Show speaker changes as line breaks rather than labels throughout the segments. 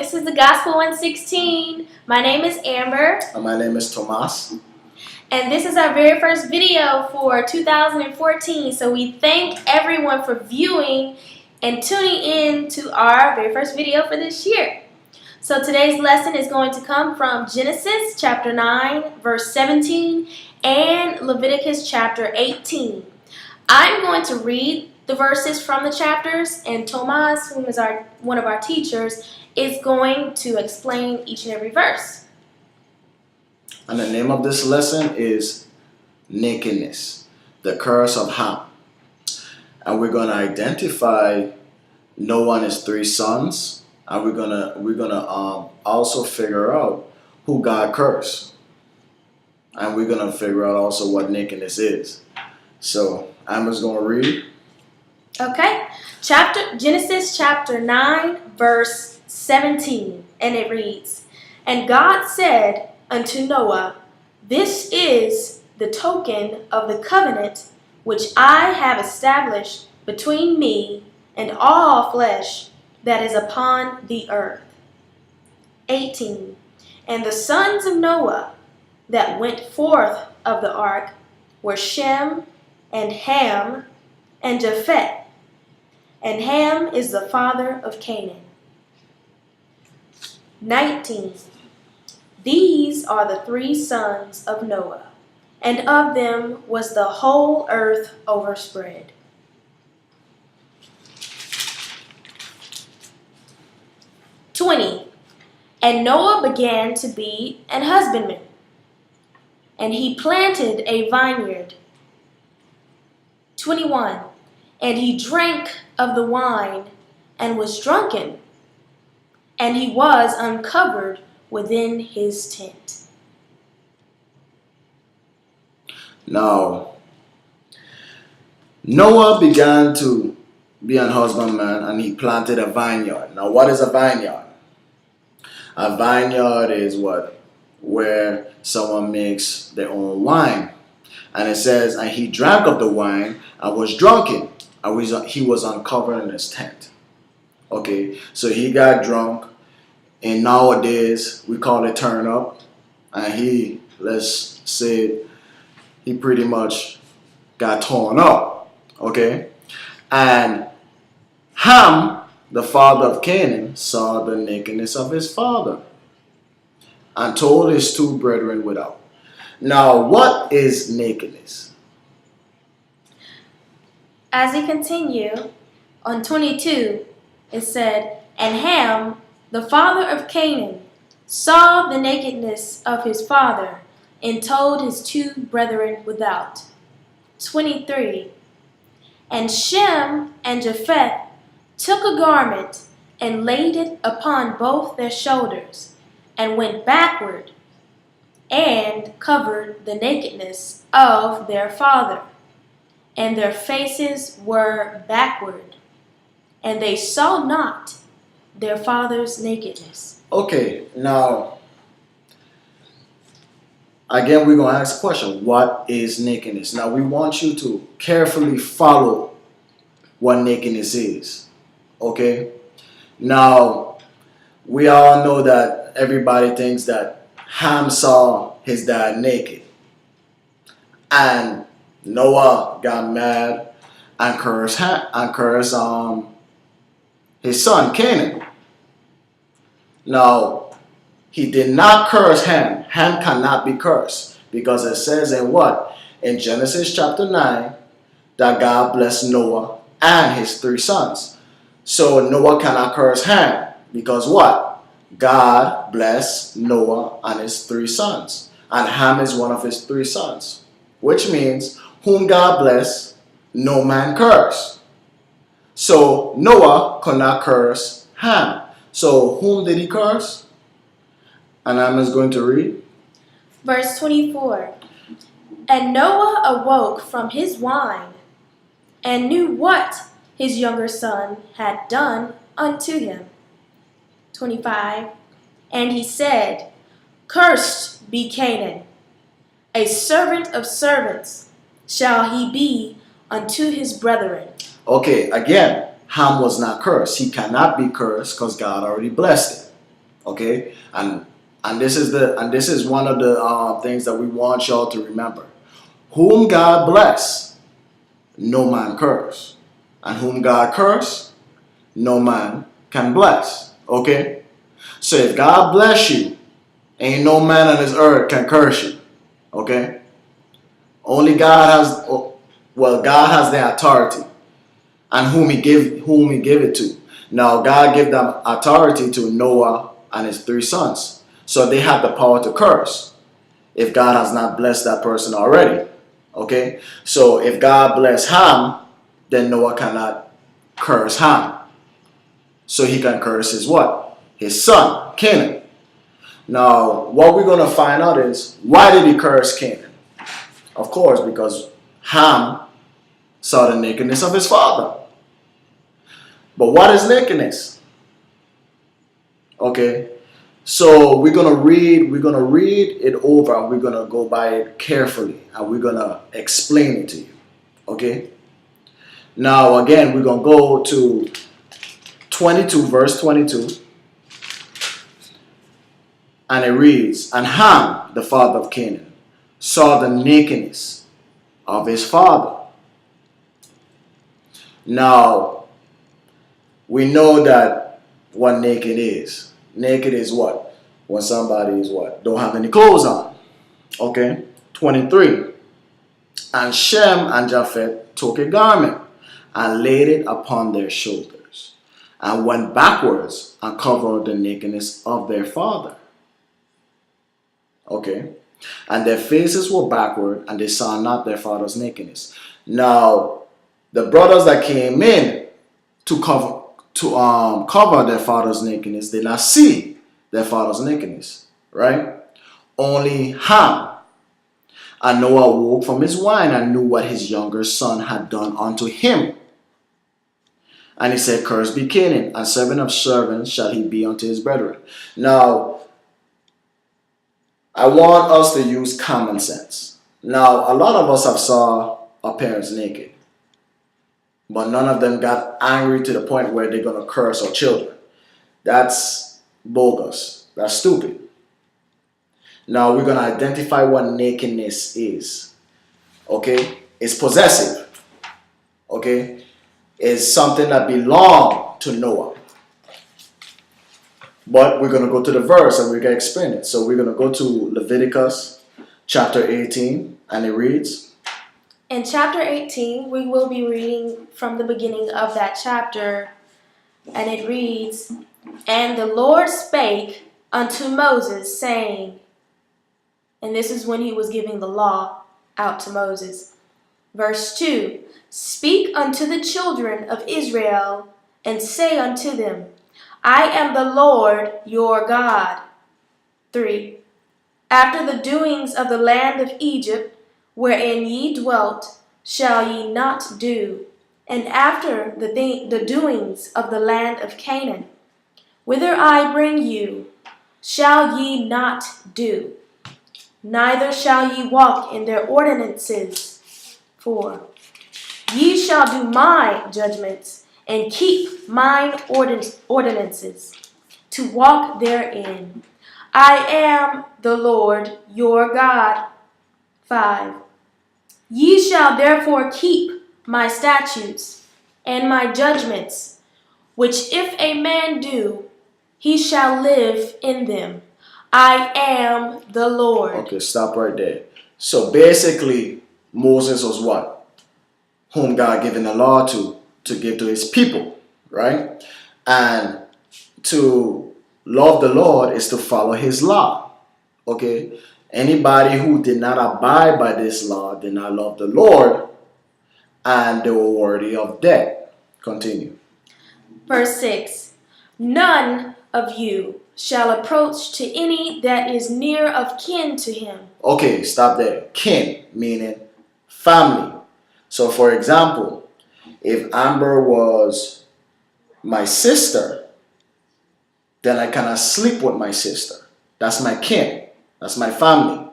This is the Gospel 116. My name is Amber.
And my name is Tomas.
And this is our very first video for 2014. So we thank everyone for viewing and tuning in to our very first video for this year. So today's lesson is going to come from Genesis chapter 9, verse 17, and Leviticus chapter 18. I'm going to read the verses from the chapters, and Tomas, who is one of our teachers, is going to explain each and every verse.
And the name of this lesson is Nakedness, the curse of Ham. And we're going to identify Noah and his three sons, and we're gonna also figure out who God cursed, and we're gonna figure out also what nakedness is. So I'm just gonna read.
Okay, Genesis chapter 9, verse 17, and it reads, "And God said unto Noah, This is the token of the covenant which I have established between me and all flesh that is upon the earth." 18, "And the sons of Noah that went forth of the ark were Shem and Ham and Japheth. And Ham is the father of Canaan." 19, "These are the three sons of Noah, and of them was the whole earth overspread." 20, "And Noah began to be an husbandman, and he planted a vineyard." 21, "And he drank of the wine and was drunken, and he was uncovered within his tent."
Now, Noah began to be an husbandman, and he planted a vineyard. Now, what is a vineyard? A vineyard is where someone makes their own wine. And it says, and he drank of the wine and was drunken, and he was uncovered in his tent. Okay, so he got drunk, and nowadays we call it turn up, and let's say, he pretty much got torn up. Okay, and Ham, the father of Canaan, saw the nakedness of his father and told his two brethren without. Now, what is nakedness?
As we continue, on 22, it said, "And Ham, the father of Canaan, saw the nakedness of his father, and told his two brethren without." 23, "And Shem and Japheth took a garment and laid it upon both their shoulders, and went backward, and covered the nakedness of their father, and their faces were backward, and they saw not their father's nakedness."
Okay, now, again, we're going to ask a question. What is nakedness? Now, we want you to carefully follow what nakedness is. Okay? Now, we all know that everybody thinks that Ham saw his dad naked, and Noah got mad and cursed his son Canaan. Now, he did not curse Ham. Ham cannot be cursed, because it says in what? In Genesis chapter 9, that God blessed Noah and his three sons. So Noah cannot curse Ham, because what? God blessed Noah and his three sons. And Ham is one of his three sons. Which means, whom God blessed, no man curse. So Noah could not curse Ham. So whom did he curse? And I'm just going to read.
Verse 24, "And Noah awoke from his wine, and knew what his younger son had done unto him." 25, "And he said, Cursed be Canaan, a servant of servants shall he be unto his brethren."
Okay, again, Ham was not cursed. He cannot be cursed because God already blessed him. Okay, and this is one of the things that we want y'all to remember. Whom God bless, no man curse, and whom God curse, no man can bless. Okay, so if God bless you, ain't no man on this earth can curse you. Okay, only God has. Well, God has the authority, and whom He give it to. Now, God gave them authority to Noah and his 3 sons, so they have the power to curse if God has not blessed that person already. Okay, so if God bless Ham, then Noah cannot curse Ham. So he can curse his what? His son, Canaan. Now, what we're going to find out is, why did he curse Canaan? Of course, because Ham saw the nakedness of his father. But what is nakedness? Okay, so we're gonna read it over, and we're gonna go by it carefully, and we're gonna explain it to you. Okay. Now again, we're gonna go to 22, verse 22, and it reads, "And Ham, the father of Canaan, saw the nakedness of his father." Now we know that what naked is. Naked is what? When somebody is what? Don't have any clothes on. Okay. 23. And Shem and Japheth took a garment and laid it upon their shoulders, and went backwards and covered the nakedness of their father. Okay. And their faces were backward, and they saw not their father's nakedness. Now, the brothers that came in to cover their father's nakedness did not see their father's nakedness, right? Only Ham. And Noah awoke from his wine and knew what his younger son had done unto him. And he said, "Cursed be Canaan, and servant of servants shall he be unto his brethren." Now, I want us to use common sense. Now, a lot of us have saw our parents naked, but none of them got angry to the point where they're going to curse our children. That's bogus. That's stupid. Now, we're going to identify what nakedness is. Okay? It's possessive. Okay? It's something that belonged to Noah. But we're going to go to the verse and we're going to explain it. So we're going to go to Leviticus chapter 18, and it reads,
In chapter 18, we will be reading from the beginning of that chapter, and it reads, "And the Lord spake unto Moses, saying," and this is when he was giving the law out to Moses. Verse 2, "Speak unto the children of Israel, and say unto them, I am the Lord your God." 3, "After the doings of the land of Egypt, wherein ye dwelt, shall ye not do, and after the doings of the land of Canaan, whither I bring you, shall ye not do, neither shall ye walk in their ordinances. 4, "Ye shall do my judgments, and keep mine ordinances, to walk therein. I am the Lord your God." 5, "Ye shall therefore keep my statutes and my judgments, which if a man do, he shall live in them. I am the Lord."
Okay, stop right there. So basically, Moses was what? Whom God given the law to give to his people, right? And to love the Lord is to follow his law. Okay? Anybody who did not abide by this law did not love the Lord, and they were worthy of death. Continue.
Verse 6, "None of you shall approach to any that is near of kin to him."
Okay, stop there. Kin, meaning family. So for example, if Amber was my sister, then I cannot sleep with my sister. That's my kin. That's my family.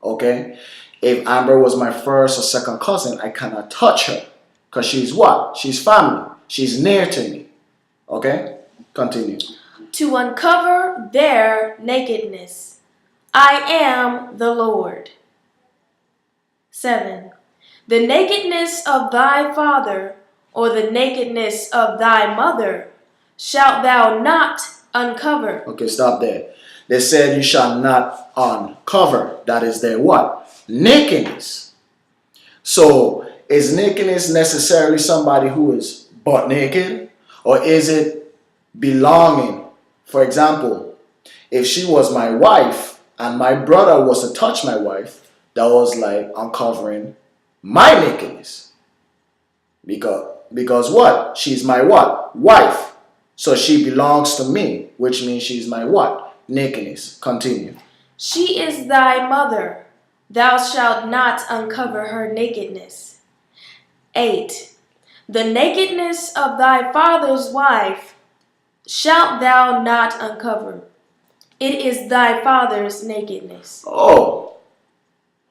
Okay? If Amber was my first or second cousin, I cannot touch her. Because she's what? She's family. She's near to me. Okay? Continue.
to uncover their nakedness. I am the Lord. 7. The nakedness of thy father, or the nakedness of thy mother, shalt thou not uncover.
Okay, stop there. They said you shall not uncover. That is their what? Nakedness. So is nakedness necessarily somebody who is butt naked? Or is it belonging? For example, if she was my wife and my brother was to touch my wife, that was like uncovering my nakedness. Because what? She's my what? Wife. So she belongs to me, which means she's my what? Nakedness. Continue.
She is thy mother. Thou shalt not uncover her nakedness. 8. The nakedness of thy father's wife shalt thou not uncover. It is thy father's nakedness.
Oh,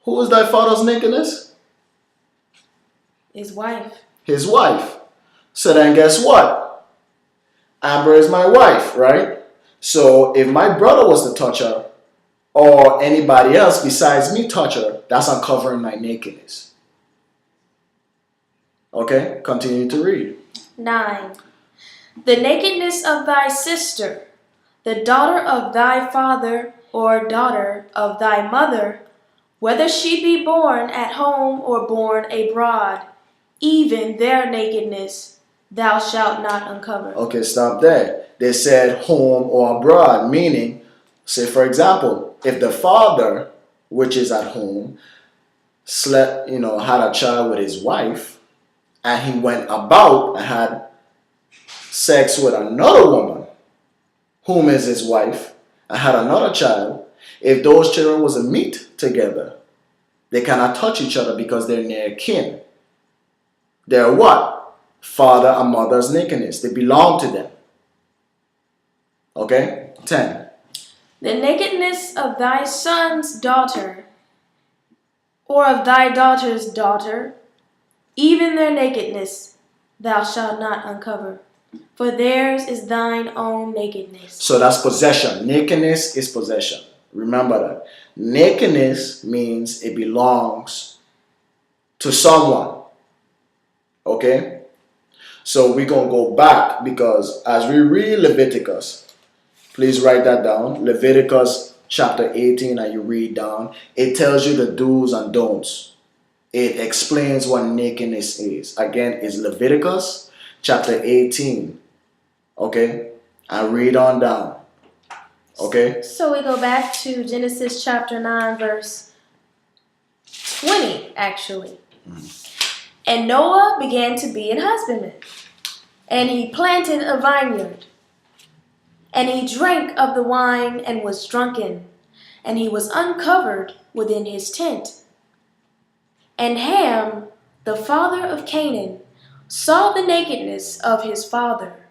who is thy father's nakedness?
His wife.
His wife. So then guess what? Amber is my wife, right? So if my brother was to touch her, or anybody else besides me touch her, that's uncovering my nakedness. Okay, continue to read.
9. The nakedness of thy sister, the daughter of thy father or daughter of thy mother, whether she be born at home or born abroad, even their nakedness thou shalt not uncover.
Okay, stop there. They said home or abroad, meaning, say for example, if the father, which is at home, slept, had a child with his wife, and he went about and had sex with another woman, whom is his wife, and had another child, if those children was to meet together, they cannot touch each other because they're near kin. They're what? Father and mother's nakedness. They belong to them. Okay? 10.
The nakedness of thy son's daughter, or of thy daughter's daughter, even their nakedness thou shalt not uncover, for theirs is thine own nakedness.
So that's possession. Nakedness is possession. Remember that. Nakedness means it belongs to someone. Okay? So we're going to go back because as we read Leviticus, please write that down. Leviticus chapter 18, and you read down, it tells you the do's and don'ts. It explains what nakedness is. Again, it's Leviticus chapter 18. Okay? And read on down. Okay?
So we go back to Genesis chapter 9, verse 20, actually. And Noah began to be an husbandman, and he planted a vineyard. And he drank of the wine and was drunken, and he was uncovered within his tent. And Ham, the father of Canaan, saw the nakedness of his father,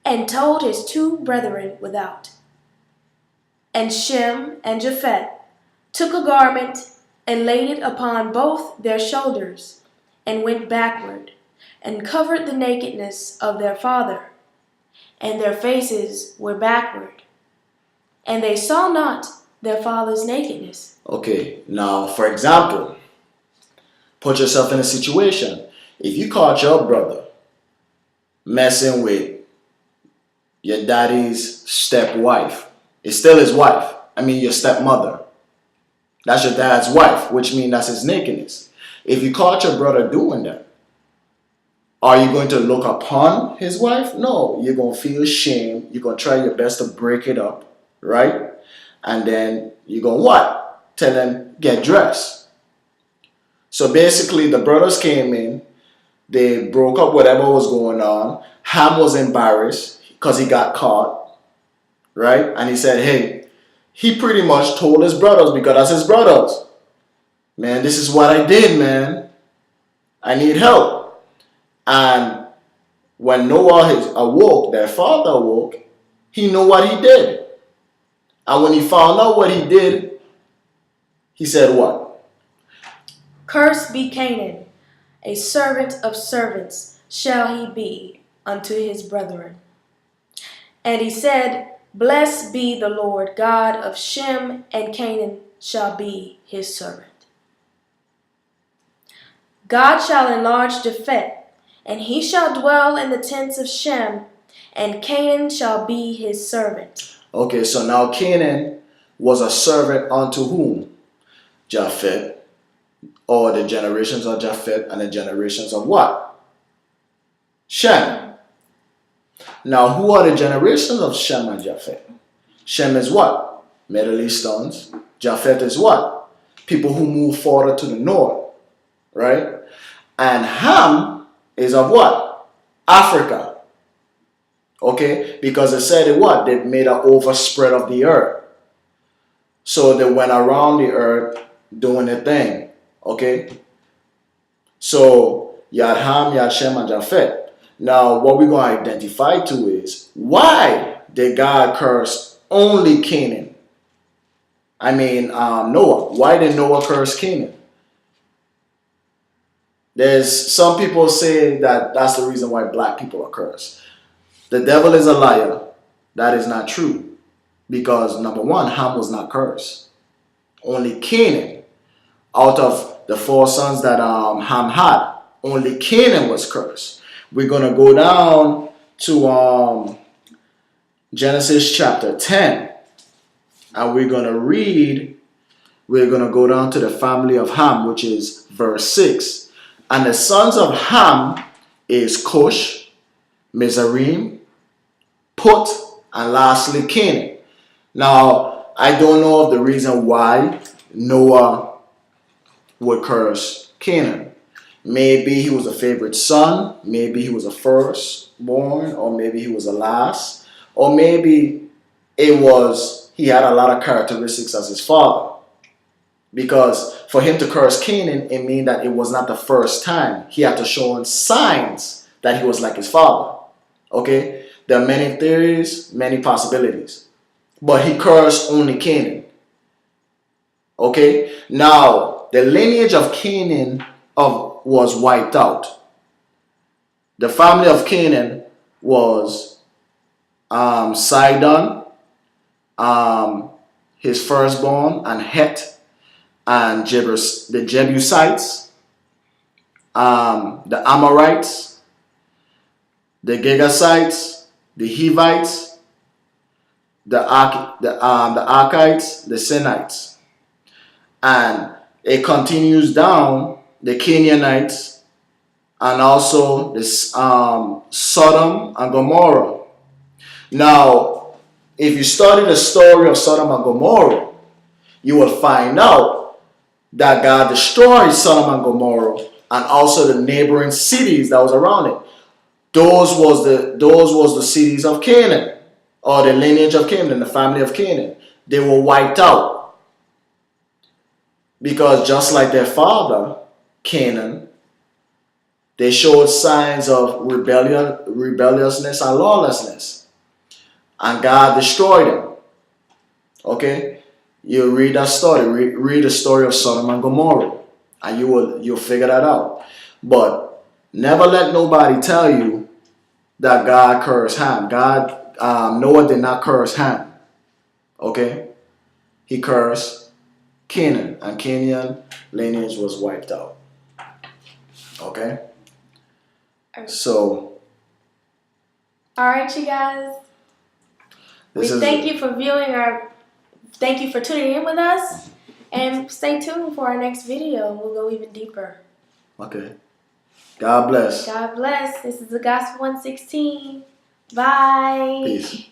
and told his two brethren without. And Shem and Japheth took a garment and laid it upon both their shoulders, and went backward, and covered the nakedness of their father, and their faces were backward, and they saw not their father's nakedness.
Okay, now for example, put yourself in a situation. If you caught your brother messing with your daddy's stepwife, it's still his wife. I mean your stepmother. That's your dad's wife, which means that's his nakedness. If you caught your brother doing that, are you going to look upon his wife? No, you're going to feel shame. You're going to try your best to break it up, right? And then you're going to what? Tell them, get dressed. So basically, the brothers came in. They broke up whatever was going on. Ham was embarrassed because he got caught, right? And he said, hey, he pretty much told his brothers because that's his brothers. Man, this is what I did, man. I need help. And when Noah awoke, their father awoke, he knew what he did. And when he found out what he did, he said what?
Cursed be Canaan, a servant of servants shall he be unto his brethren. And he said, Blessed be the Lord God of Shem, and Canaan shall be his servant. God shall enlarge Japheth, and he shall dwell in the tents of Shem, and Canaan shall be his servant.
Okay, so now Canaan was a servant unto whom? Japheth, or the generations of Japheth and the generations of what? Shem. Now, who are the generations of Shem and Japheth? Shem is what? Middle Easterns. Japheth is what? People who move further to the north, right? And Ham is of what? Africa. Okay? Because it said it what? They made an overspread of the earth. So they went around the earth doing their thing. Okay? So you had Ham, you had Shem, and Japheth. Now, what we're going to identify to is why did God curse only Canaan? I mean, Noah. Why did Noah curse Canaan? There's some people say that that's the reason why black people are cursed. The devil is a liar. That is not true. Because number one, Ham was not cursed. Only Canaan. Out of the 4 sons that Ham had, only Canaan was cursed. We're going to go down to Genesis chapter 10. And we're going to go down to the family of Ham, which is verse 6. And the sons of Ham is Cush, Mizraim, Put, and lastly Canaan. Now, I don't know of the reason why Noah would curse Canaan. Maybe he was a favorite son, maybe he was a firstborn, or maybe he was a last, or maybe he had a lot of characteristics as his father. Because for him to curse Canaan, it means that it was not the first time. He had to show signs that he was like his father. Okay? There are many theories, many possibilities. But he cursed only Canaan. Okay? Now, the lineage of Canaan was wiped out. The family of Canaan was Sidon, his firstborn, and Het, and the Jebusites, the Amorites, the Gegasites, the Hivites, the Archites, the Sinites. And it continues down, the Canaanites, and also the Sodom and Gomorrah. Now, if you study the story of Sodom and Gomorrah, you will find out that God destroyed Sodom and Gomorrah and also the neighboring cities that was around it. Those was the cities of Canaan, or the lineage of Canaan, the family of Canaan. They were wiped out. Because just like their father, Canaan, they showed signs of rebelliousness and lawlessness. And God destroyed them. Okay? You read that story. Read the story of Sodom and Gomorrah. And you'll figure that out. But never let nobody tell you that God cursed Ham. Noah did not curse Ham. Okay? He cursed Canaan. And Canaan lineage was wiped out. Okay? So.
Alright, you guys. Thank you for tuning in with us. And stay tuned for our next video. We'll go even deeper.
Okay. God bless.
God bless. This is the Gospel 116. Bye.
Peace.